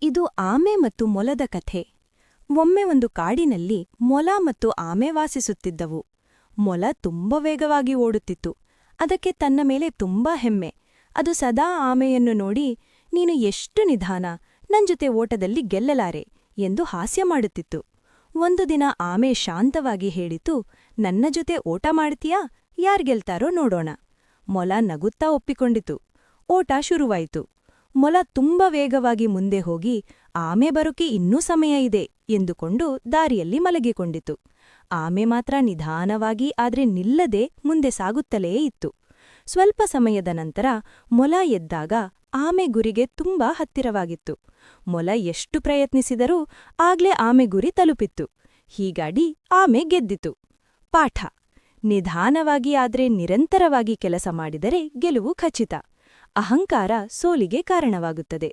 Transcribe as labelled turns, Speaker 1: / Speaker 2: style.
Speaker 1: ಇದು ಆಮೆ ಮತ್ತು ಮೊಲದ ಕಥೆ. ಒಮ್ಮೆ ಒಂದು ಕಾಡಿನಲ್ಲಿ ಮೊಲ ಮತ್ತು ಆಮೆ ವಾಸಿಸುತ್ತಿದ್ದವು. ಮೊಲ ತುಂಬ ವೇಗವಾಗಿ ಓಡುತ್ತಿತ್ತು. ಅದಕ್ಕೆ ತನ್ನ ಮೇಲೆ ತುಂಬಾ ಹೆಮ್ಮೆ. ಅದು ಸದಾ ಆಮೆಯನ್ನು ನೋಡಿ, ನೀನು ಎಷ್ಟು ನಿಧಾನ, ನನ್ಜೊತೆ ಓಟದಲ್ಲಿ ಗೆಲ್ಲಲಾರೆ ಎಂದು ಹಾಸ್ಯ ಮಾಡುತ್ತಿತ್ತು. ಒಂದು ದಿನ ಆಮೆ ಶಾಂತವಾಗಿ ಹೇಳಿತು, ನನ್ನ ಜೊತೆ ಓಟ ಮಾಡ್ತೀಯಾ? ಯಾರ್ ಗೆಲ್ತಾರೋ ನೋಡೋಣ. ಮೊಲ ನಗುತ್ತಾ ಒಪ್ಪಿಕೊಂಡಿತು. ಓಟ ಶುರುವಾಯಿತು. ಮೊಲ ತುಂಬ ವೇಗವಾಗಿ ಮುಂದೆ ಹೋಗಿ, ಆಮೆ ಬರೋಕೆ ಇನ್ನೂ ಸಮಯ ಇದೆ ಎಂದುಕೊಂಡು ದಾರಿಯಲ್ಲಿ ಮಲಗಿಕೊಂಡಿತು. ಆಮೆ ಮಾತ್ರ ನಿಧಾನವಾಗಿ ಆದ್ರೆ ನಿಲ್ಲದೆ ಮುಂದೆ ಸಾಗುತ್ತಲೇ ಇತ್ತು. ಸ್ವಲ್ಪ ಸಮಯದ ನಂತರ ಮೊಲ ಎದ್ದಾಗ ಆಮೆ ಗುರಿಗೆ ತುಂಬಾ ಹತ್ತಿರವಾಗಿತ್ತು. ಮೊಲ ಎಷ್ಟು ಪ್ರಯತ್ನಿಸಿದರೂ ಆಗ್ಲೇ ಆಮೆ ಗುರಿ ತಲುಪಿತ್ತು. ಹೀಗಾಗಿ ಆಮೆ ಗೆದ್ದಿತು. ಪಾಠ: ನಿಧಾನವಾಗಿ ಆದ್ರೆ ನಿರಂತರವಾಗಿ ಕೆಲಸ ಮಾಡಿದರೆ ಗೆಲುವು ಖಚಿತ. ಅಹಂಕಾರ ಸೋಲಿಗೆ ಕಾರಣವಾಗುತ್ತದೆ.